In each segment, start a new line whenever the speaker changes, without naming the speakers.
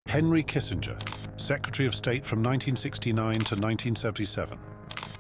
Henry Kissinger, Secretary of State from 1969 to 1977,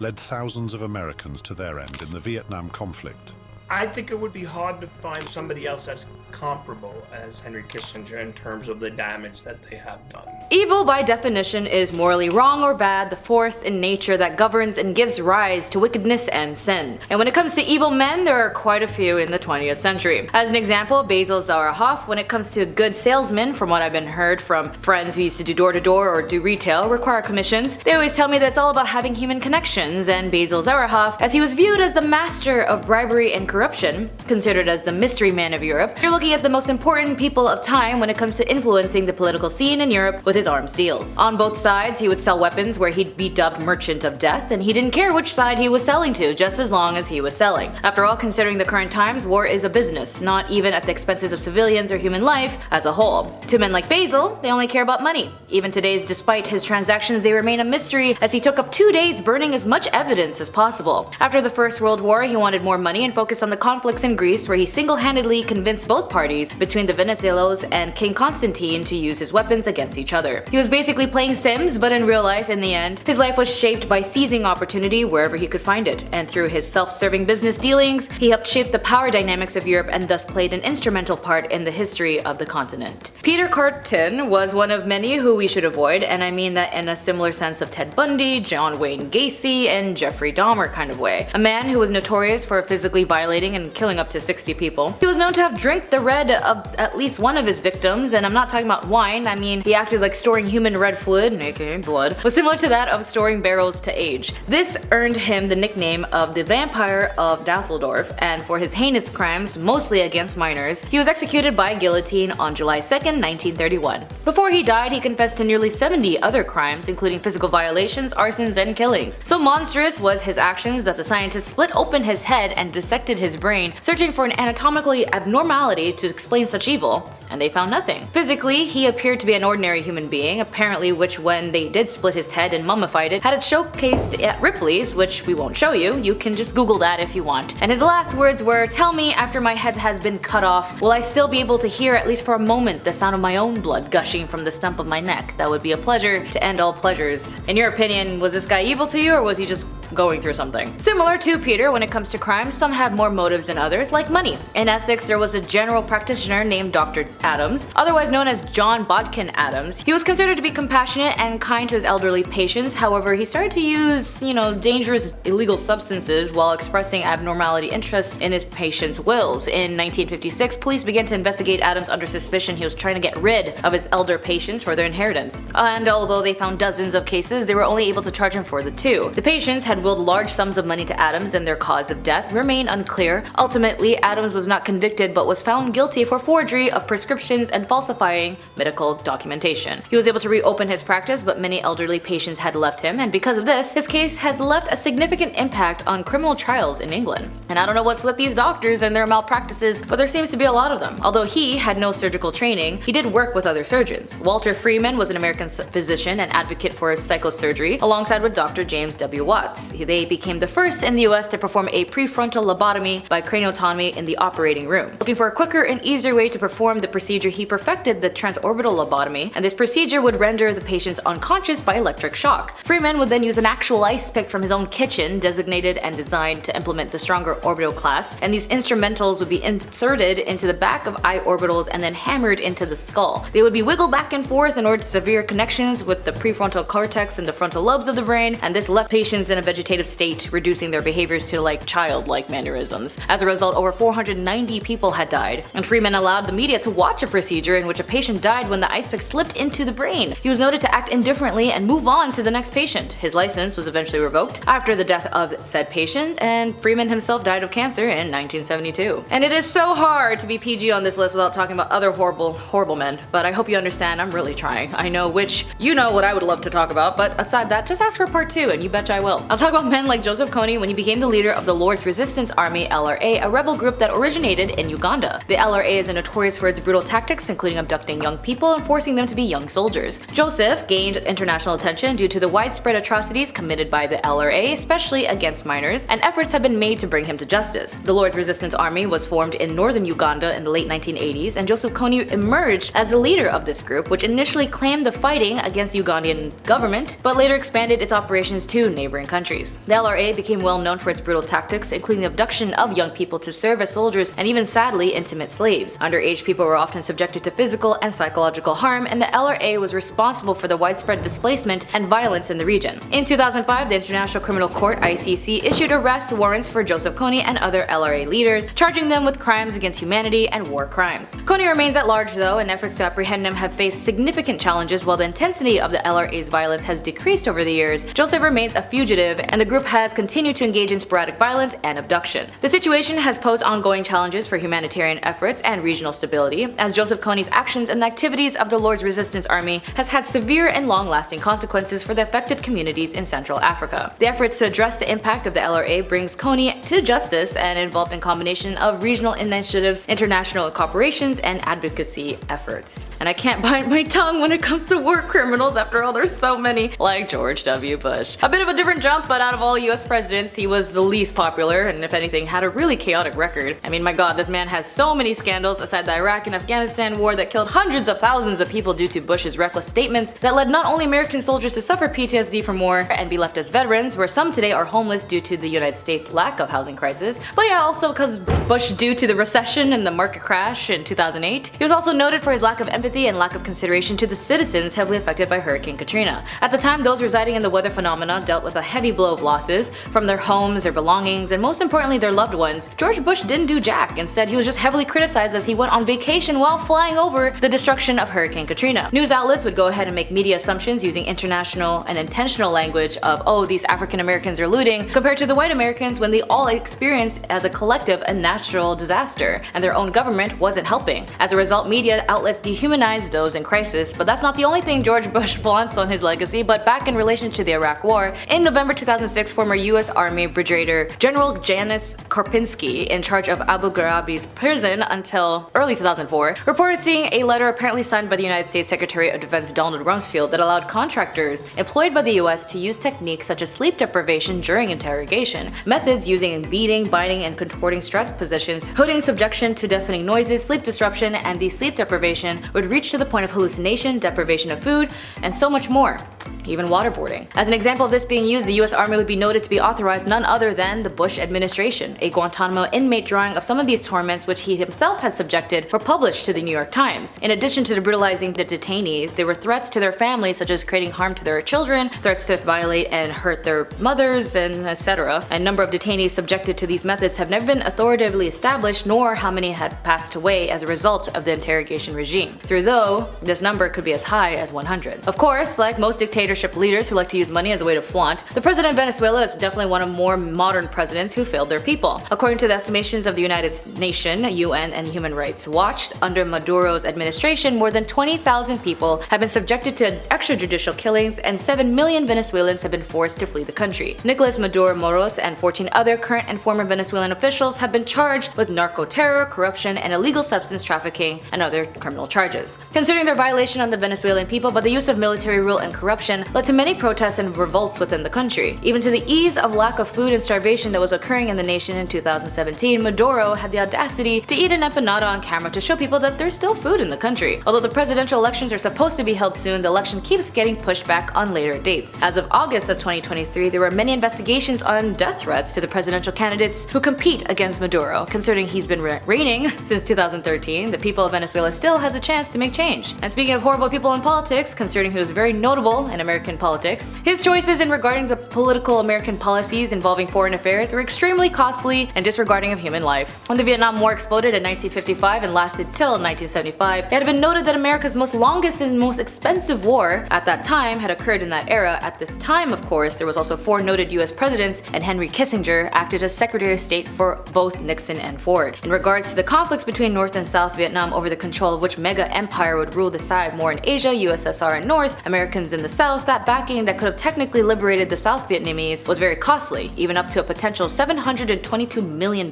led thousands of Americans to their end in the Vietnam conflict.
I think it would be hard to find somebody else as comparable as Henry Kissinger in terms of the damage that they have done.
Evil, by definition, is morally wrong or bad, the force in nature that governs and gives rise to wickedness and sin. And when it comes to evil men, there are quite a few in the 20th century. As an example, Basil Zaharoff. When it comes to good salesmen, from what I've been heard from friends who used to do door-to-door or do retail, require commissions, they always tell me that it's all about having human connections, and Basil Zaharoff, as he was viewed as the master of bribery and corruption, considered as the mystery man of Europe, you're looking at the most important people of time when it comes to influencing the political scene in Europe with his arms deals. On both sides, he would sell weapons where he'd be dubbed Merchant of Death, and he didn't care which side he was selling to, just as long as he was selling. After all, considering the current times, war is a business, not even at the expenses of civilians or human life as a whole. To men like Basil, they only care about money. Even today's, despite his transactions, they remain a mystery, as he took up 2 days burning as much evidence as possible. After the First World War, he wanted more money and focused on the conflicts in Greece, where he single-handedly convinced both parties between the Venizelos and King Constantine to use his weapons against each other. He was basically playing Sims, but in real life, in the end, his life was shaped by seizing opportunity wherever he could find it, and through his self-serving business dealings, he helped shape the power dynamics of Europe and thus played an instrumental part in the history of the continent. Peter Kürten was one of many who we should avoid, and I mean that in a similar sense of Ted Bundy, John Wayne Gacy, and Jeffrey Dahmer kind of way. A man who was notorious for physically violating and killing up to 60 people. He was known to have drank the red of at least one of his victims, and I'm not talking about wine, I mean he acted like storing human red fluid, aka blood, was similar to that of storing barrels to age. This earned him the nickname of the Vampire of Dusseldorf, and for his heinous crimes, mostly against minors, he was executed by guillotine on July 2nd, 1931. Before he died, he confessed to nearly 70 other crimes, including physical violations, arsons, and killings. So monstrous was his actions that the scientists split open his head and dissected his brain, searching for an anatomical abnormality to explain such evil, and they found nothing. Physically, he appeared to be an ordinary human being, apparently, which when they did split his head and mummified it, had it showcased at Ripley's, which we won't show you. You can just Google that if you want. And his last words were, "Tell me, after my head has been cut off, will I still be able to hear, at least for a moment, the sound of my own blood gushing from the stump of my neck? That would be a pleasure to end all pleasures." In your opinion, was this guy evil to you, or was he just going through something? Similar to Peter, when it comes to crime, some have more motives than others, like money. In Essex, there was a general practitioner named Dr. Adams, otherwise known as John Bodkin Adams. He was considered to be compassionate and kind to his elderly patients. However, he started to use, dangerous illegal substances while expressing abnormality interests in his patients' wills. In 1956, police began to investigate Adams under suspicion he was trying to get rid of his elder patients for their inheritance. And although they found dozens of cases, they were only able to charge him for the 2. The patients had willed large sums of money to Adams, and their cause of death remained unclear. Ultimately, Adams was not convicted but was found guilty for forgery of prescriptions and falsifying medical documentation. He was able to reopen his practice, but many elderly patients had left him, and because of this, his case has left a significant impact on criminal trials in England. And I don't know what's with these doctors and their malpractices, but there seems to be a lot of them. Although he had no surgical training, he did work with other surgeons. Walter Freeman was an American physician and advocate for psychosurgery, alongside with Dr. James W. Watts. They became the first in the US to perform a prefrontal lobotomy by craniotomy in the operating room. Looking for a quicker and easier way to perform the procedure, he perfected the transorbital lobotomy, and this procedure would render the patients unconscious by electric shock. Freeman would then use an actual ice pick from his own kitchen, designated and designed to implement the stronger orbital class, and these instrumentals would be inserted into the back of eye orbitals and then hammered into the skull. They would be wiggled back and forth in order to severe connections with the prefrontal cortex and the frontal lobes of the brain, and this left patients in a vegetative state, reducing their behaviors to childlike mannerisms. As a result, over 490 people had died, and Freeman allowed the media to watch a procedure in which a patient died when the ice pick slipped into the brain. He was noted to act indifferently and move on to the next patient. His license was eventually revoked after the death of said patient, and Freeman himself died of cancer in 1972. And it is so hard to be PG on this list without talking about other horrible men, but I hope you understand I'm really trying. I know what I would love to talk about, but aside that, just ask for part 2 and you betcha I will. I'll talk talk about men like Joseph Kony when he became the leader of the Lord's Resistance Army (LRA), a rebel group that originated in Uganda. The LRA is notorious for its brutal tactics, including abducting young people and forcing them to be young soldiers. Joseph gained international attention due to the widespread atrocities committed by the LRA, especially against minors, and efforts have been made to bring him to justice. The Lord's Resistance Army was formed in northern Uganda in the late 1980s, and Joseph Kony emerged as the leader of this group, which initially claimed the fighting against Ugandan government, but later expanded its operations to neighboring countries. The LRA became well known for its brutal tactics, including the abduction of young people to serve as soldiers and even sadly intimate slaves. Underage people were often subjected to physical and psychological harm, and the LRA was responsible for the widespread displacement and violence in the region. In 2005, the International Criminal Court (ICC) issued arrest warrants for Joseph Kony and other LRA leaders, charging them with crimes against humanity and war crimes. Kony remains at large though, and efforts to apprehend him have faced significant challenges. While the intensity of the LRA's violence has decreased over the years, Joseph remains a fugitive, and the group has continued to engage in sporadic violence and abduction. The situation has posed ongoing challenges for humanitarian efforts and regional stability, as Joseph Kony's actions and activities of the Lord's Resistance Army has had severe and long-lasting consequences for the affected communities in Central Africa. The efforts to address the impact of the LRA brings Kony to justice and involved in combination of regional initiatives, international cooperations, and advocacy efforts. And I can't bite my tongue when it comes to war criminals, after all there's so many, like George W. Bush. A bit of a different jump, but out of all US presidents, he was the least popular, and if anything, had a really chaotic record. I mean, my god, this man has so many scandals aside the Iraq and Afghanistan war that killed hundreds of thousands of people due to Bush's reckless statements that led not only American soldiers to suffer PTSD from war and be left as veterans, where some today are homeless due to the United States' lack of housing crisis, but yeah, also because Bush, due to the recession and the market crash in 2008, he was also noted for his lack of empathy and lack of consideration to the citizens heavily affected by Hurricane Katrina. At the time, those residing in the weather phenomena dealt with a heavy blow of losses from their homes, their belongings, and most importantly their loved ones. George Bush didn't do jack. Instead, he was just heavily criticized as he went on vacation while flying over the destruction of Hurricane Katrina. News outlets would go ahead and make media assumptions using international and intentional language of, oh, these African Americans are looting, compared to the white Americans when they all experienced as a collective a natural disaster, and their own government wasn't helping. As a result, media outlets dehumanized those in crisis, but that's not the only thing George Bush flaunts on his legacy. But back in relation to the Iraq War, in November 2006, former US Army Brigadier General Janis Karpinski, in charge of Abu Ghraib's prison until early 2004, reported seeing a letter apparently signed by the United States Secretary of Defense Donald Rumsfeld that allowed contractors employed by the US to use techniques such as sleep deprivation during interrogation, methods using beating, binding, and contorting stress positions, hooding subjection to deafening noises, sleep disruption, and the sleep deprivation would reach to the point of hallucination, deprivation of food, and so much more. Even waterboarding. As an example of this being used, the US Army would be noted to be authorized none other than the Bush administration. A Guantanamo inmate drawing of some of these torments, which he himself has subjected, were published to the New York Times. In addition to brutalizing the detainees, there were threats to their families, such as creating harm to their children, threats to violate and hurt their mothers, and etc. A number of detainees subjected to these methods have never been authoritatively established, nor how many had passed away as a result of the interrogation regime, though this number could be as high as 100. Of course, like most dictatorships leaders who like to use money as a way to flaunt, the president of Venezuela is definitely one of more modern presidents who failed their people. According to the estimations of the United Nations, UN, and Human Rights Watch, under Maduro's administration, more than 20,000 people have been subjected to extrajudicial killings, and 7 million Venezuelans have been forced to flee the country. Nicolás Maduro Moros and 14 other current and former Venezuelan officials have been charged with narco-terror, corruption, and illegal substance trafficking, and other criminal charges. Considering their violation on the Venezuelan people by the use of military rule and corruption, led to many protests and revolts within the country. Even to the ease of lack of food and starvation that was occurring in the nation in 2017, Maduro had the audacity to eat an empanada on camera to show people that there's still food in the country. Although the presidential elections are supposed to be held soon, the election keeps getting pushed back on later dates. As of August of 2023, there were many investigations on death threats to the presidential candidates who compete against Maduro. Considering he's been reigning since 2013, the people of Venezuela still has a chance to make change. And speaking of horrible people in politics, considering he was very notable in American politics, his choices in regarding the political American policies involving foreign affairs were extremely costly and disregarding of human life. When the Vietnam War exploded in 1955 and lasted till 1975, it had been noted that America's longest and most expensive war at that time had occurred in that era. At this time, of course, there was also 4 noted US presidents, and Henry Kissinger acted as Secretary of State for both Nixon and Ford. In regards to the conflicts between North and South Vietnam over the control of which mega empire would rule the side more in Asia, USSR and North, Americans in the South, that backing that could have technically liberated the South Vietnamese Vietnamese was very costly, even up to a potential $722 million.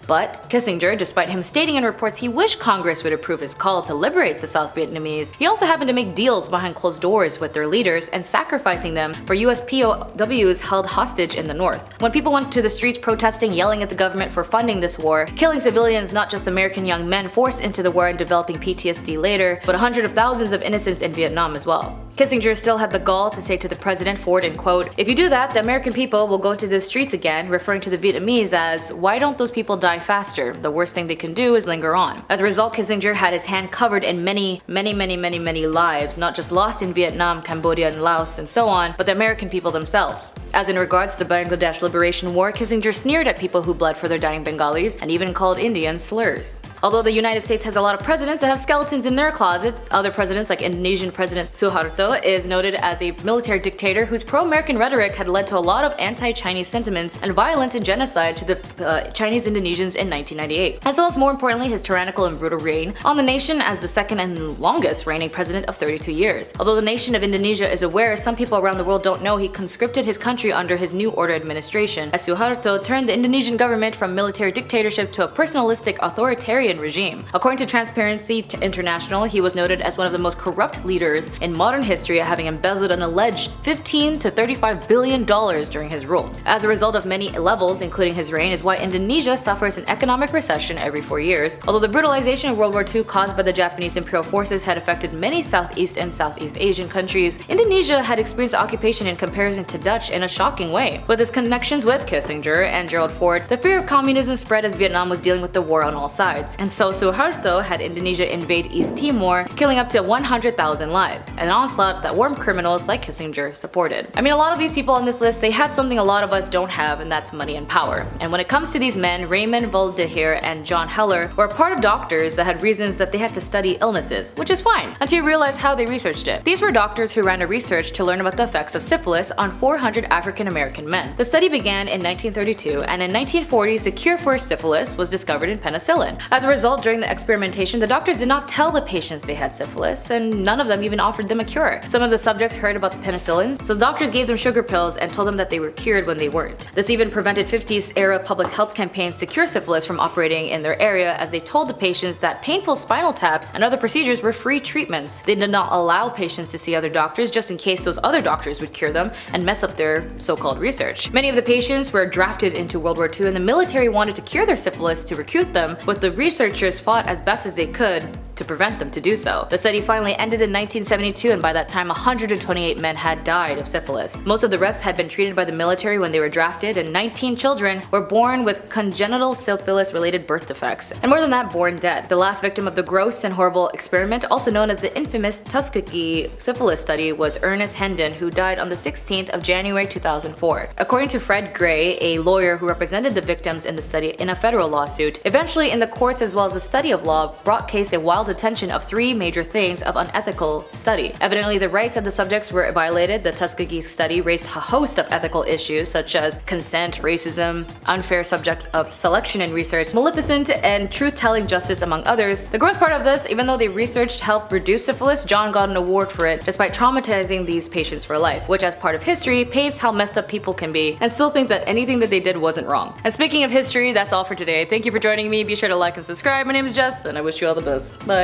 But Kissinger, despite him stating in reports he wished Congress would approve his call to liberate the South Vietnamese, he also happened to make deals behind closed doors with their leaders and sacrificing them for US POWs held hostage in the north. When people went to the streets protesting, yelling at the government for funding this war, killing civilians, not just American young men forced into the war and developing PTSD later, but hundreds of thousands of innocents in Vietnam as well. Kissinger still had the gall to say to the president, Ford, and quote, "If you do that, the American people will go into the streets again," referring to the Vietnamese as, "Why don't those people die faster? The worst thing they can do is linger on." As a result, Kissinger had his hand covered in many lives, not just lost in Vietnam, Cambodia, and Laos, and so on, but the American people themselves. As in regards to the Bangladesh Liberation War, Kissinger sneered at people who bled for their dying Bengalis and even called Indians slurs. Although the United States has a lot of presidents that have skeletons in their closet, other presidents like Indonesian President Suharto is noted as a military dictator whose pro-American rhetoric had led to a lot of anti-Chinese sentiments and violence and genocide to the Chinese Indonesians in 1998, as well as more importantly his tyrannical and brutal reign on the nation as the second and longest reigning president of 32 years. Although the nation of Indonesia is aware, some people around the world don't know he conscripted his country under his New Order administration, as Suharto turned the Indonesian government from military dictatorship to a personalistic authoritarian regime. According to Transparency International, he was noted as one of the most corrupt leaders in modern history, having embezzled an alleged $15 to $35 billion during his rule. As a result of many levels, including his reign, is why Indonesia suffers an economic recession every 4 years. Although the brutalization of World War II caused by the Japanese imperial forces had affected many Southeast and Southeast Asian countries, Indonesia had experienced occupation in comparison to Dutch in a shocking way. With his connections with Kissinger and Gerald Ford, the fear of communism spread as Vietnam was dealing with the war on all sides, and so Suharto had Indonesia invade East Timor, killing up to 100,000 lives, an onslaught that warm criminals like Kissinger supported. I mean, a lot of these people on this list, they had something a lot of us don't have, and that's money and power. And when it comes to these men, Raymond Valdeheer and John Heller were a part of doctors that had reasons that they had to study illnesses, which is fine, until you realize how they researched it. These were doctors who ran a research to learn about the effects of syphilis on 400 African American men. The study began in 1932, and in 1940s the cure for syphilis was discovered in penicillin. As a result, during the experimentation, the doctors did not tell the patients they had syphilis, and none of them even offered them a cure. Some of the subjects heard about the penicillins, so the doctors gave them sugar pills and told them that they were cured when they weren't. This even prevented 50s era public health campaigns to cure syphilis from operating in their area, as they told the patients that painful spinal taps and other procedures were free treatments. They did not allow patients to see other doctors just in case those other doctors would cure them and mess up their so-called research. Many of the patients were drafted into World War II, and the military wanted to cure their syphilis to recruit them, but the researchers fought as best as they could to prevent them to do so. The study finally ended in 1972, and by that time 128 men had died of syphilis. Most of the rest had been treated by the military when they were drafted, and 19 children were born with congenital syphilis-related birth defects, and more than that, born dead. The last victim of the gross and horrible experiment, also known as the infamous Tuskegee syphilis study, was Ernest Hendon, who died on the 16th of January 2004. According to Fred Gray, a lawyer who represented the victims in the study in a federal lawsuit, eventually in the courts as well as the study of law brought case a wild attention of three major things of unethical study. Evidently, the rights of the subjects were violated. The Tuskegee study raised a host of ethical issues such as consent, racism, unfair subject of selection in research, maleficent, and truth-telling justice, among others. The gross part of this, even though they researched helped reduce syphilis, John got an award for it despite traumatizing these patients for life, which as part of history paints how messed up people can be and still think that anything that they did wasn't wrong. And speaking of history, that's all for today. Thank you for joining me. Be sure to like and subscribe. My name is Jess, and I wish you all the best. Bye.